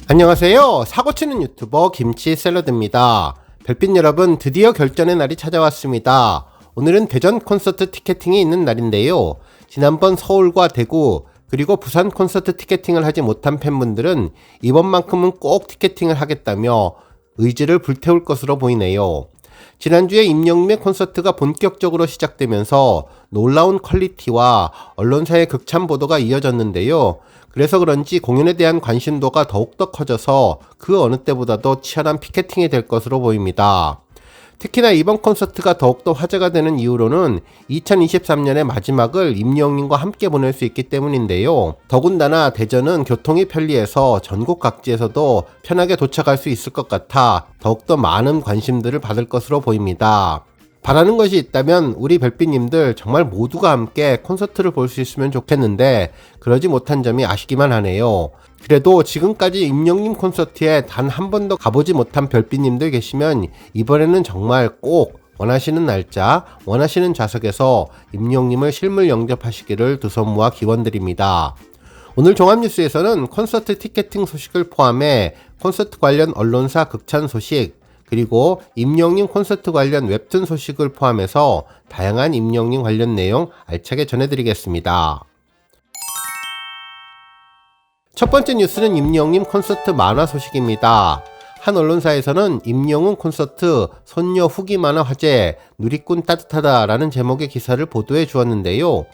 안녕하세요. 사고치는 유튜버 김치샐러드입니다. 별빛 여러분, 드디어 결전의 날이 찾아왔습니다. 오늘은 대전 콘서트 티켓팅이 있는 날인데요. 지난번 서울과 대구 그리고 부산 콘서트 티켓팅을 하지 못한 팬분들은 이번만큼은 꼭 티켓팅을 하겠다며 의지를 불태울 것으로 보이네요. 지난주에 임영웅의 콘서트가 본격적으로 시작되면서 놀라운 퀄리티와 언론사의 극찬 보도가 이어졌는데요. 그래서 그런지 공연에 대한 관심도가 더욱더 커져서 그 어느 때보다도 치열한 피켓팅이 될 것으로 보입니다. 특히나 이번 콘서트가 더욱더 화제가 되는 이유로는 2023년의 마지막을 임영웅과 함께 보낼 수 있기 때문인데요. 더군다나 대전은 교통이 편리해서 전국 각지에서도 편하게 도착할 수 있을 것 같아 더욱더 많은 관심들을 받을 것으로 보입니다. 바라는 것이 있다면 우리 별빛님들 정말 모두가 함께 콘서트를 볼 수 있으면 좋겠는데 그러지 못한 점이 아쉽기만 하네요. 그래도 지금까지 임영웅 콘서트에 단 한 번도 가보지 못한 별빛님들 계시면 이번에는 정말 꼭 원하시는 날짜, 원하시는 좌석에서 임영웅을 실물 영접하시기를 두 손 모아 기원드립니다. 오늘 종합뉴스에서는 콘서트 티켓팅 소식을 포함해 콘서트 관련 언론사 극찬 소식, 그리고 임영웅 콘서트 관련 웹툰 소식을 포함해서 다양한 임영웅 관련 내용 알차게 전해드리겠습니다. 첫 번째 뉴스는 임영웅 콘서트 만화 소식입니다. 한 언론사에서는 임영웅 콘서트 손녀 후기 만화 화제 누리꾼 따뜻하다라는 제목의 기사를 보도해 주었는데요.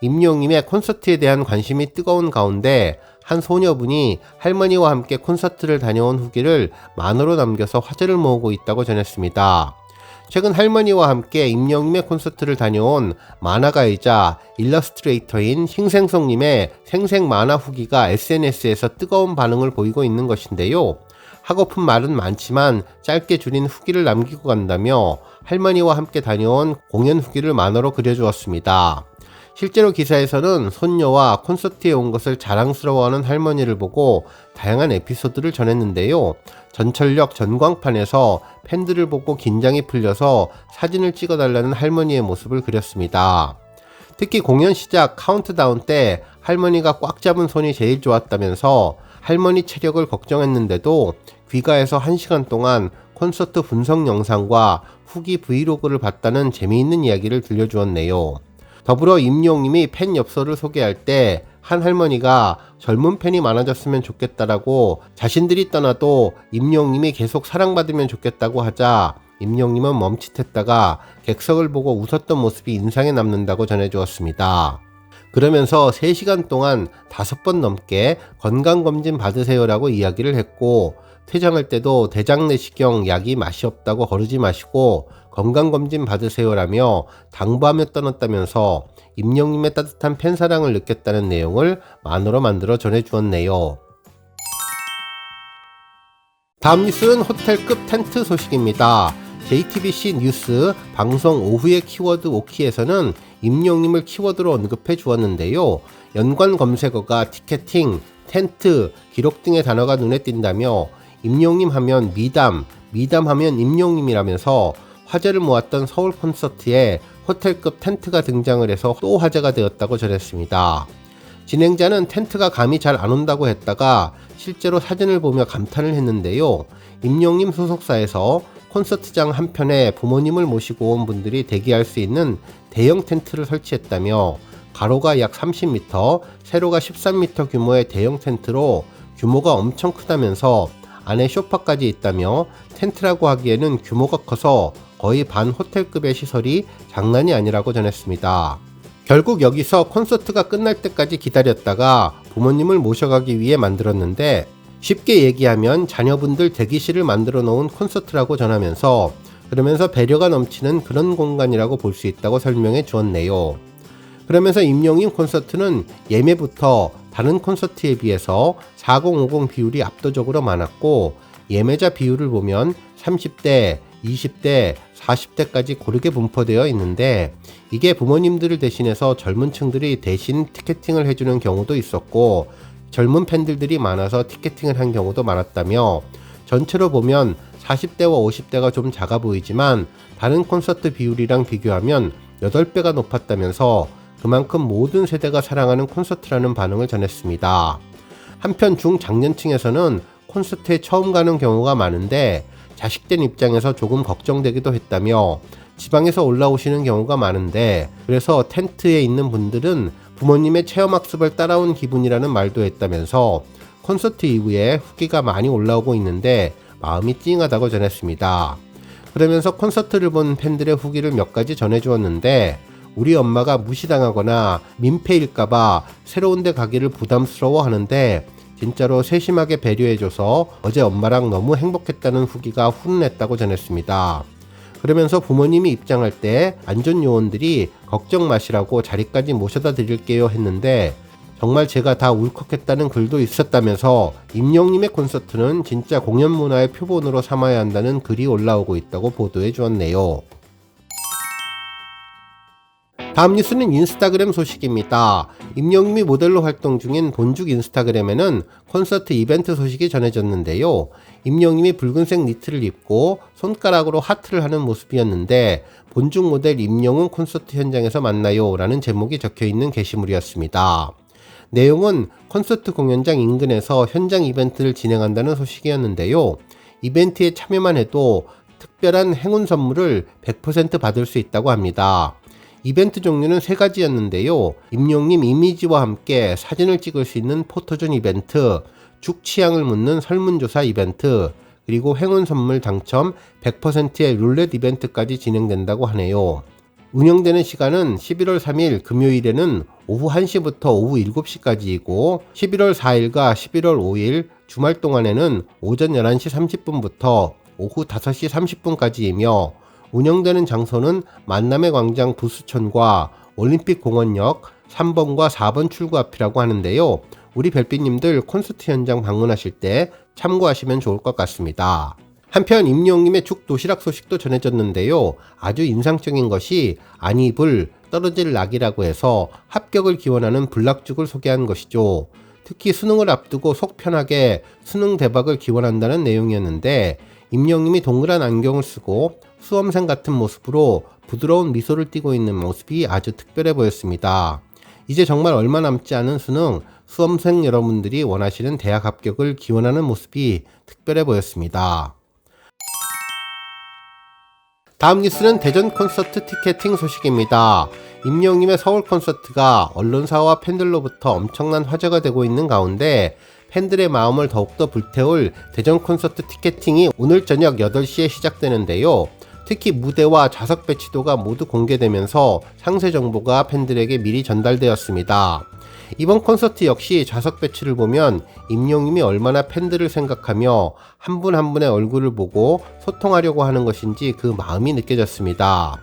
임영웅의 콘서트에 대한 관심이 뜨거운 가운데 한 소녀분이 할머니와 함께 콘서트를 다녀온 후기를 만화로 남겨서 화제를 모으고 있다고 전했습니다. 최근 할머니와 함께 임영웅의 콘서트를 다녀온 만화가이자 일러스트레이터인 싱생송님의 생생 만화 후기가 SNS에서 뜨거운 반응을 보이고 있는 것인데요. 하고픈 말은 많지만 짧게 줄인 후기를 남기고 간다며 할머니와 함께 다녀온 공연 후기를 만화로 그려주었습니다. 실제로 기사에서는 손녀와 콘서트에 온 것을 자랑스러워하는 할머니를 보고 다양한 에피소드를 전했는데요. 전철역 전광판에서 팬들을 보고 긴장이 풀려서 사진을 찍어달라는 할머니의 모습을 그렸습니다. 특히 공연 시작 카운트다운 때 할머니가 꽉 잡은 손이 제일 좋았다면서 할머니 체력을 걱정했는데도 귀가해서 1시간 동안 콘서트 분석 영상과 후기 브이로그를 봤다는 재미있는 이야기를 들려주었네요. 더불어 임영웅이 팬 엽서를 소개할 때 한 할머니가 젊은 팬이 많아졌으면 좋겠다라고 자신들이 떠나도 임영웅이 계속 사랑받으면 좋겠다고 하자 임영웅은 멈칫했다가 객석을 보고 웃었던 모습이 인상에 남는다고 전해주었습니다. 그러면서 3시간 동안 5번 넘게 건강검진 받으세요라고 이야기를 했고 퇴장할 때도 대장 내시경 약이 맛이 없다고 거르지 마시고 건강검진 받으세요라며 당부하며 떠났다면서 임영웅의 따뜻한 팬사랑을 느꼈다는 내용을 만화로 만들어 전해주었네요. 다음 뉴스는 호텔급 텐트 소식입니다. JTBC 뉴스 방송 오후의 키워드 오키에서는 임영웅을 키워드로 언급해 주었는데요. 연관 검색어가 티켓팅, 텐트, 기록 등의 단어가 눈에 띈다며 임영웅 하면 미담, 미담 하면 임영웅이라면서 화제를 모았던 서울 콘서트에 호텔급 텐트가 등장을 해서 또 화제가 되었다고 전했습니다. 진행자는 텐트가 감이 잘 안 온다고 했다가 실제로 사진을 보며 감탄을 했는데요. 임영웅 소속사에서 콘서트장 한편에 부모님을 모시고 온 분들이 대기할 수 있는 대형 텐트를 설치했다며 가로가 약 30m, 세로가 13m 규모의 대형 텐트로 규모가 엄청 크다면서 안에 소파까지 있다며 텐트라고 하기에는 규모가 커서 거의 반 호텔급의 시설이 장난이 아니라고 전했습니다. 결국 여기서 콘서트가 끝날 때까지 기다렸다가 부모님을 모셔가기 위해 만들었는데 쉽게 얘기하면 자녀분들 대기실을 만들어 놓은 콘서트라고 전하면서 그러면서 배려가 넘치는 그런 공간이라고 볼 수 있다고 설명해 주었네요. 그러면서 임영웅 콘서트는 예매부터 다른 콘서트에 비해서 40-50 비율이 압도적으로 많았고 예매자 비율을 보면 30대, 20대, 40대까지 고르게 분포되어 있는데 이게 부모님들을 대신해서 젊은 층들이 대신 티켓팅을 해주는 경우도 있었고 젊은 팬들이 많아서 티켓팅을 한 경우도 많았다며 전체로 보면 40대와 50대가 좀 작아 보이지만 다른 콘서트 비율이랑 비교하면 8배가 높았다면서 그만큼 모든 세대가 사랑하는 콘서트라는 반응을 전했습니다. 한편 중장년층에서는 콘서트에 처음 가는 경우가 많은데 자식된 입장에서 조금 걱정되기도 했다며 지방에서 올라오시는 경우가 많은데 그래서 텐트에 있는 분들은 부모님의 체험학습을 따라온 기분이라는 말도 했다면서 콘서트 이후에 후기가 많이 올라오고 있는데 마음이 찡하다고 전했습니다. 그러면서 콘서트를 본 팬들의 후기를 몇 가지 전해주었는데 우리 엄마가 무시당하거나 민폐일까봐 새로운 데 가기를 부담스러워 하는데 진짜로 세심하게 배려해줘서 어제 엄마랑 너무 행복했다는 후기가 훈훈했다고 전했습니다. 그러면서 부모님이 입장할 때 안전요원들이 걱정 마시라고 자리까지 모셔다 드릴게요 했는데 정말 제가 다 울컥했다는 글도 있었다면서 임영님의 콘서트는 진짜 공연 문화의 표본으로 삼아야 한다는 글이 올라오고 있다고 보도해 주었네요. 다음 뉴스는 인스타그램 소식입니다. 임영님이 모델로 활동 중인 본죽 인스타그램에는 콘서트 이벤트 소식이 전해졌는데요. 임영님이 붉은색 니트를 입고 손가락으로 하트를 하는 모습이었는데 본죽 모델 임영웅 콘서트 현장에서 만나요 라는 제목이 적혀있는 게시물이었습니다. 내용은 콘서트 공연장 인근에서 현장 이벤트를 진행한다는 소식이었는데요. 이벤트에 참여만 해도 특별한 행운 선물을 100% 받을 수 있다고 합니다. 이벤트 종류는 3가지였는데요. 임영님 이미지와 함께 사진을 찍을 수 있는 포토존 이벤트, 죽 취향을 묻는 설문조사 이벤트, 그리고 행운 선물 당첨 100%의 룰렛 이벤트까지 진행된다고 하네요. 운영되는 시간은 11월 3일 금요일에는 오후 1시부터 오후 7시까지이고 11월 4일과 11월 5일 주말 동안에는 오전 11시 30분부터 오후 5시 30분까지이며 운영되는 장소는 만남의 광장 부수촌과 올림픽공원역 3번과 4번 출구 앞이라고 하는데요. 우리 별빛님들 콘서트 현장 방문하실 때 참고하시면 좋을 것 같습니다. 한편 임영님의 죽 도시락 소식도 전해졌는데요. 아주 인상적인 것이 안입을 떨어질 낙이라고 해서 합격을 기원하는 불낙죽을 소개한 것이죠. 특히 수능을 앞두고 속 편하게 수능 대박을 기원한다는 내용이었는데 임영님이 동그란 안경을 쓰고 수험생 같은 모습으로 부드러운 미소를 띠고 있는 모습이 아주 특별해 보였습니다. 이제 정말 얼마 남지 않은 수능, 수험생 여러분들이 원하시는 대학 합격을 기원하는 모습이 특별해 보였습니다. 다음 뉴스는 대전 콘서트 티켓팅 소식입니다. 임영님의 서울 콘서트가 언론사와 팬들로부터 엄청난 화제가 되고 있는 가운데 팬들의 마음을 더욱더 불태울 대전 콘서트 티켓팅이 오늘 저녁 8시에 시작되는데요. 특히 무대와 좌석 배치도가 모두 공개되면서 상세 정보가 팬들에게 미리 전달되었습니다. 이번 콘서트 역시 좌석 배치를 보면 임영님이 얼마나 팬들을 생각하며 한 분 한 분의 얼굴을 보고 소통하려고 하는 것인지 그 마음이 느껴졌습니다.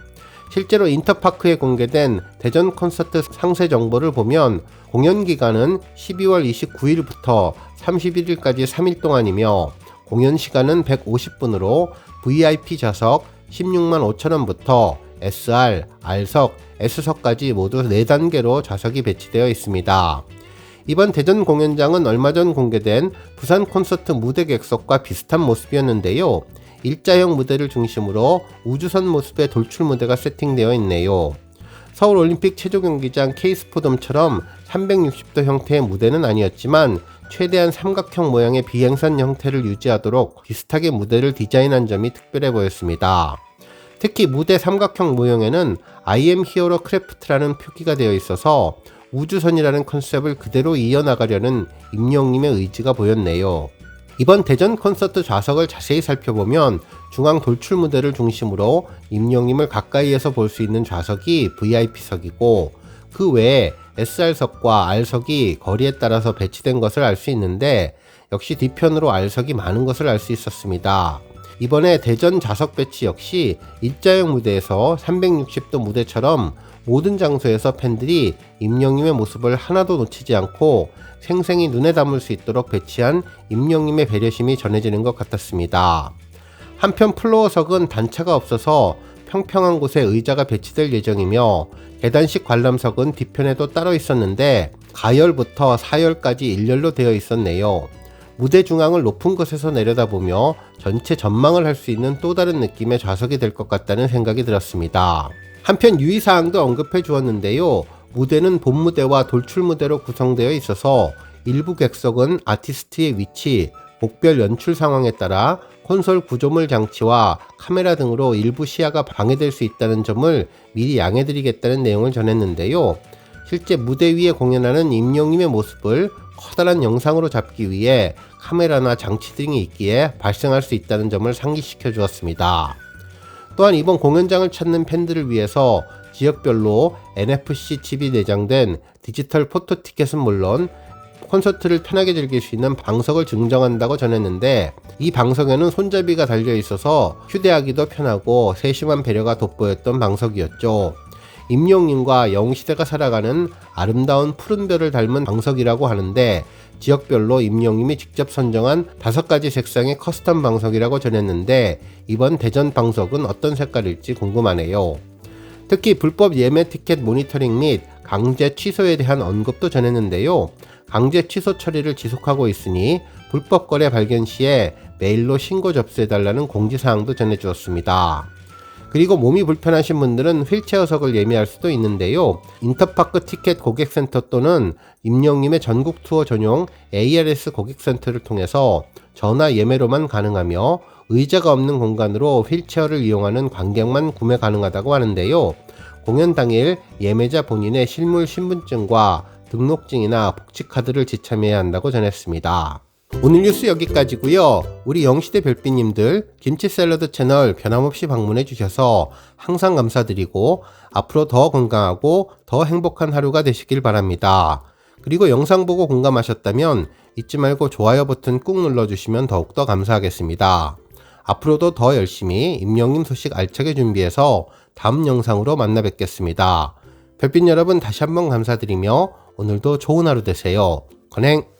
실제로 인터파크에 공개된 대전 콘서트 상세 정보를 보면 공연 기간은 12월 29일부터 31일까지 3일 동안이며 공연 시간은 150분으로 VIP 좌석 16만 5천원부터 SR, R석, S석까지 모두 4단계로 좌석이 배치되어 있습니다. 이번 대전 공연장은 얼마 전 공개된 부산 콘서트 무대 객석과 비슷한 모습이었는데요. 일자형 무대를 중심으로 우주선 모습의 돌출 무대가 세팅되어 있네요. 서울올림픽 체조경기장 K스포돔처럼 360도 형태의 무대는 아니었지만 최대한 삼각형 모양의 비행선 형태를 유지하도록 비슷하게 무대를 디자인한 점이 특별해 보였습니다. 특히 무대 삼각형 모형에는 I am hero craft라는 표기가 되어 있어서 우주선이라는 컨셉을 그대로 이어나가려는 임영님의 의지가 보였네요. 이번 대전 콘서트 좌석을 자세히 살펴보면 중앙 돌출 무대를 중심으로 임영님을 가까이에서 볼 수 있는 좌석이 VIP석이고 그 외에 SR석과 R석이 거리에 따라서 배치된 것을 알 수 있는데 역시 뒤편으로 R석이 많은 것을 알 수 있었습니다. 이번에 대전 좌석 배치 역시 일자형 무대에서 360도 무대처럼 모든 장소에서 팬들이 임영님의 모습을 하나도 놓치지 않고 생생히 눈에 담을 수 있도록 배치한 임영님의 배려심이 전해지는 것 같았습니다. 한편 플로어석은 단차가 없어서 평평한 곳에 의자가 배치될 예정이며 계단식 관람석은 뒤편에도 따로 있었는데 가열부터 사열까지 일렬로 되어 있었네요. 무대 중앙을 높은 곳에서 내려다보며 전체 전망을 할 수 있는 또 다른 느낌의 좌석이 될 것 같다는 생각이 들었습니다. 한편 유의사항도 언급해 주었는데요. 무대는 본무대와 돌출무대로 구성되어 있어서 일부 객석은 아티스트의 위치, 곡별 연출 상황에 따라 콘솔 구조물 장치와 카메라 등으로 일부 시야가 방해될 수 있다는 점을 미리 양해드리겠다는 내용을 전했는데요. 실제 무대 위에 공연하는 임영님의 모습을 커다란 영상으로 잡기 위해 카메라나 장치 등이 있기에 발생할 수 있다는 점을 상기시켜 주었습니다. 또한 이번 공연장을 찾는 팬들을 위해서 지역별로 NFC 칩이 내장된 디지털 포토 티켓은 물론 콘서트를 편하게 즐길 수 있는 방석을 증정한다고 전했는데, 이 방석에는 손잡이가 달려 있어서 휴대하기도 편하고 세심한 배려가 돋보였던 방석이었죠. 임영님과 영웅시대가 살아가는 아름다운 푸른 별을 닮은 방석이라고 하는데, 지역별로 임영님이 직접 선정한 5가지 색상의 커스텀 방석이라고 전했는데, 이번 대전 방석은 어떤 색깔일지 궁금하네요. 특히 불법 예매 티켓 모니터링 및 강제 취소에 대한 언급도 전했는데요. 강제 취소 처리를 지속하고 있으니 불법 거래 발견 시에 메일로 신고 접수해달라는 공지사항도 전해주었습니다. 그리고 몸이 불편하신 분들은 휠체어석을 예매할 수도 있는데요. 인터파크 티켓 고객센터 또는 임영님의 전국 투어 전용 ARS 고객센터를 통해서 전화 예매로만 가능하며, 의자가 없는 공간으로 휠체어를 이용하는 관객만 구매 가능하다고 하는데요. 공연 당일 예매자 본인의 실물 신분증과 등록증이나 복지카드를 지참해야 한다고 전했습니다. 오늘 뉴스 여기까지고요. 우리 영시대 별빛님들 김치샐러드 채널 변함없이 방문해 주셔서 항상 감사드리고, 앞으로 더 건강하고 더 행복한 하루가 되시길 바랍니다. 그리고 영상 보고 공감하셨다면 잊지 말고 좋아요 버튼 꾹 눌러주시면 더욱더 감사하겠습니다. 앞으로도 더 열심히 임영님 소식 알차게 준비해서 다음 영상으로 만나 뵙겠습니다. 별빛 여러분 다시 한번 감사드리며 오늘도 좋은 하루 되세요. 건행!